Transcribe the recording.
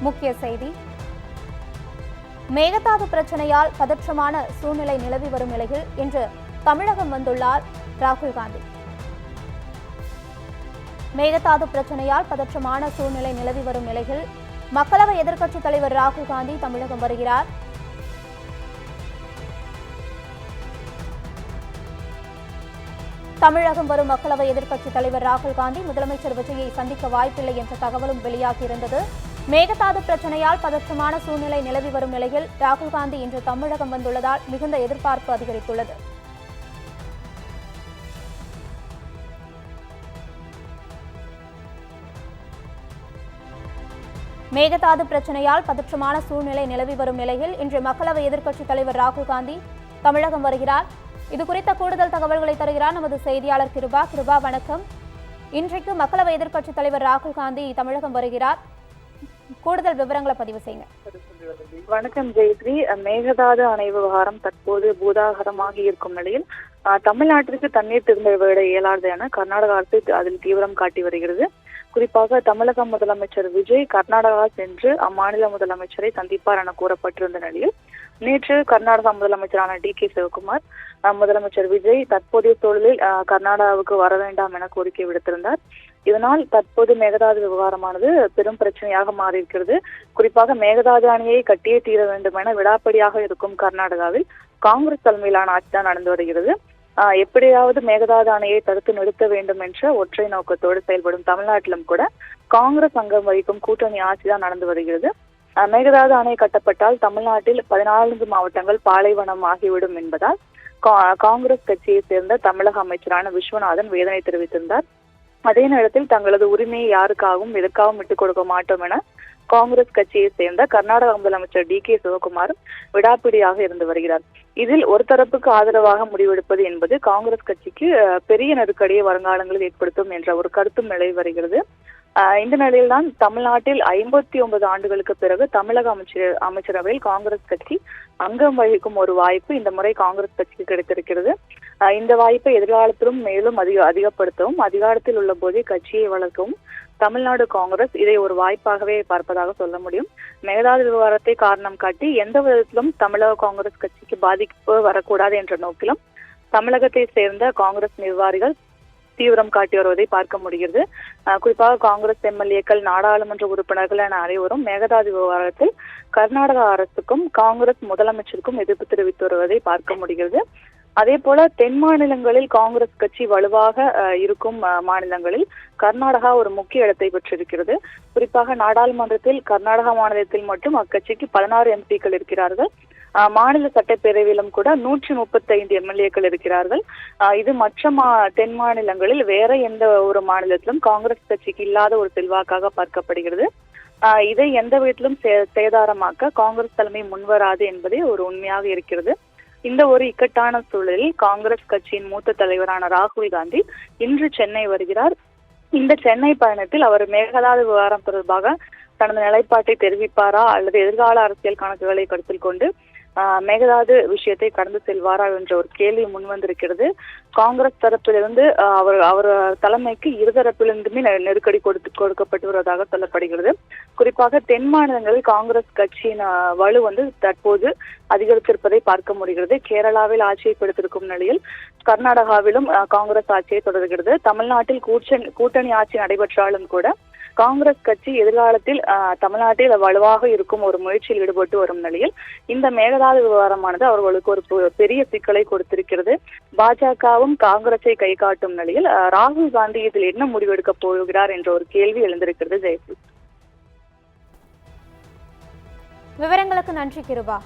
முக்கிய செய்தி. மேகதாது பிரச்சனையால் பதற்றமான சூழ்நிலை நிலவி வரும் நிலையில் இன்று தமிழகம் வந்துள்ளார் ராகுல் காந்தி. மேகதாது பிரச்சனையால் பதற்றமான சூழ்நிலை நிலவி வரும் நிலையில் மக்களவை எதிர்க்கட்சித் தலைவர் ராகுல் காந்தி தமிழகம் வருகிறார். தமிழகம் வரும் மக்களவை எதிர்க்கட்சித் தலைவர் ராகுல் காந்தி முதலமைச்சர் விஜயை சந்திக்க வாய்ப்பில்லை என்ற தகவலும் வெளியாகியிருந்தது. மேகதாது பிரச்சனையால் பதற்றமான சூழ்நிலை நிலவி வரும் நிலையில் ராகுல் காந்தி இன்று தமிழகம் வந்துள்ளதால் மிகுந்த எதிர்பார்ப்பு அதிகரித்துள்ளது. மேகதாது பிரச்சனையால் பதற்றமான சூழ்நிலை நிலவி வரும் நிலையில் இன்று மக்களவை எதிர்க்கட்சித் தலைவர் ராகுல் காந்தி தமிழகம் வருகிறார். இது குறித்த கூடுதல் தகவல்களை தருகிறார் நமது செய்தியாளர் கிருபா. கிருபா, வணக்கம். இன்றைக்கு மக்களவை எதிர்க்கட்சித் தலைவர் ராகுல் காந்தி தமிழகம் வருகிறார். கூடுதல் விவரங்களை பதிவு செய்யுங்க. வணக்கம் ஜெயஸ்ரீ. மேகதாது அணை விவகாரம் தற்போது பூதாகரமாக இருக்கும் நிலையில் தமிழ்நாட்டிற்கு தண்ணீர் திரும்ப விட இயலாது என கர்நாடக அரசு அதில் தீவிரம் காட்டி வருகிறது. குறிப்பாக தமிழக முதலமைச்சர் விஜய் கர்நாடகா சென்று அம்மாநில முதலமைச்சரை சந்திப்பார் என கூறப்பட்டிருந்த நிலையில் நேற்று கர்நாடகா முதலமைச்சரான டி.கே. சிவகுமார் முதலமைச்சர் விஜய் தற்போதைய சூழலில் கர்நாடகாவுக்கு வர வேண்டாம் என கோரிக்கை விடுத்திருந்தார். இதனால் தற்போது மேகதாது விவகாரமானது பெரும் பிரச்சனையாக மாறியிருக்கிறது. குறிப்பாக மேகதாது அணையை கட்டியே தீர வேண்டும் என விடாப்படியாக இருக்கும் கர்நாடகாவில் காங்கிரஸ் தலைமையிலான ஆட்சி தான் நடந்து வருகிறது. எப்படியாவது மேகதாது அணையை தடுத்து நிறுத்த வேண்டும் என்ற ஒற்றை நோக்கத்தோடு செயல்படும் தமிழ்நாட்டிலும் கூட காங்கிரஸ் அங்கம் வகிக்கும் கூட்டணி ஆட்சி தான் நடந்து வருகிறது. மேகதாது அணை கட்டப்பட்டால் தமிழ்நாட்டில் 14 மாவட்டங்கள் பாலைவனம் ஆகிவிடும் என்பதால் காங்கிரஸ் கட்சியை சேர்ந்த தமிழக அமைச்சரான விஸ்வநாதன் வேதனை தெரிவித்திருந்தார். அதே நேரத்தில் தங்களது உரிமையை யாருக்காகவும் எதற்காகவும் விட்டுக் கொடுக்க மாட்டோம் என காங்கிரஸ் கட்சியை சேர்ந்த கர்நாடக முதலமைச்சர் டி.கே. சிவகுமாரும் விடாப்பிடியாக இருந்து வருகிறார். இதில் ஒரு தரப்புக்கு ஆதரவாக முடிவெடுப்பது என்பது காங்கிரஸ் கட்சிக்கு பெரிய நெருக்கடியை வருங்காலங்களில் ஏற்படுத்தும் என்ற ஒரு கருத்தும் நிலவி வருகிறது. இந்த நிலையில்தான் தமிழ்நாட்டில் 59 ஆண்டுகளுக்கு பிறகு தமிழக அமைச்சரவையில் காங்கிரஸ் கட்சி அங்கம் வகிக்கும் ஒரு வாய்ப்பு இந்த முறை காங்கிரஸ் கட்சிக்கு கிடைத்திருக்கிறது. இந்த வாய்ப்பை எதிர்காலத்திலும் மேலும் அதிகப்படுத்தவும் அதிகாரத்தில் உள்ள போதே கட்சியை வளர்க்கவும் தமிழ்நாடு காங்கிரஸ் இதை ஒரு வாய்ப்பாகவே பார்ப்பதாக சொல்ல முடியும். மேகதாது விவகாரத்தை காரணம் காட்டி எந்த விதத்திலும் தமிழக காங்கிரஸ் கட்சிக்கு பாதிப்பு வரக்கூடாது என்ற நோக்கிலும் தமிழகத்தை சேர்ந்த காங்கிரஸ் நிர்வாகிகள் தீவிரம் காட்டி வருவதை பார்க்க முடிகிறது. குறிப்பாக காங்கிரஸ் எம்எல்ஏக்கள், நாடாளுமன்ற உறுப்பினர்கள் என அனைவரும் மேகதாது விவகாரத்தில் கர்நாடக அரசுக்கும் காங்கிரஸ் முதலமைச்சருக்கும் எதிர்ப்பு தெரிவித்து வருவதை பார்க்க முடிகிறது. அதே போல தென் மாநிலங்களில் காங்கிரஸ் கட்சி வலுவாக இருக்கும் மாநிலங்களில் கர்நாடகா ஒரு முக்கிய இடத்தை பெற்றிருக்கிறது. குறிப்பாக நாடாளுமன்றத்தில் கர்நாடகா மாநிலத்தில் மட்டும் அக்கட்சிக்கு 16 எம்பிக்கள் இருக்கிறார்கள். மாநில சட்டப்பேரவையிலும் கூட 135 எம்எல்ஏக்கள் இருக்கிறார்கள். இது மற்ற தென் மாநிலங்களில் வேற எந்த ஒரு மாநிலத்திலும் காங்கிரஸ் கட்சிக்கு இல்லாத ஒரு செல்வாக்காக பார்க்கப்படுகிறது. இதை எந்த விதத்திலும் சேதாரமாக்க காங்கிரஸ் தலைமை முன்வராது என்பதே ஒரு உண்மையாக இருக்கிறது. இந்த ஒரு இக்கட்டான சூழலில் காங்கிரஸ் கட்சியின் மூத்த தலைவரான ராகுல் காந்தி இன்று சென்னை வருகிறார். இந்த சென்னை பயணத்தில் அவர் மேகதாது விவகாரம் தொடர்பாக தனது நிலைப்பாட்டை தெரிவிப்பாரா அல்லது எதிர்கால அரசியல் கணக்குகளை கருத்தில் கொண்டு மேகதாது விஷயத்தை கடந்து செல்வாரா என்ற ஒரு கேள்வி முன்வந்திருக்கிறது. காங்கிரஸ் தரப்பிலிருந்து அவர் தலைமைக்கு இருதரப்பிலிருந்துமே நெருக்கடி கொடுக்கப்பட்டு வருவதாக சொல்லப்படுகிறது. குறிப்பாக தென் மாநிலங்களில் காங்கிரஸ் கட்சியின் வலு தற்போது அதிகரித்திருப்பதை பார்க்க முடிகிறது. கேரளாவில் ஆட்சியை பிடித்திருக்கும் நிலையில் கர்நாடகாவிலும் காங்கிரஸ் ஆட்சியை தொடர்கிறது. தமிழ்நாட்டில் கூட்டணி ஆட்சி நடைபெற்றாலும் கூட காங்கிரஸ் கட்சி எதிர்காலத்தில் தமிழ்நாட்டில் வலுவாக இருக்கும் ஒரு முயற்சியில் ஈடுபட்டு வரும் நிலையில் இந்த மேகதாது விவகாரமானது அவர்களுக்கு ஒரு பெரிய சிக்கலை கொடுத்திருக்கிறது. பாஜகவும் காங்கிரஸை கை காட்டும் நிலையில் ராகுல் காந்தி இதில் என்ன முடிவெடுக்க போகிறார் என்ற ஒரு கேள்வி எழுந்திருக்கிறது. ஜெயஸ்ரீ, விவரங்களுக்கு நன்றி கிருபா.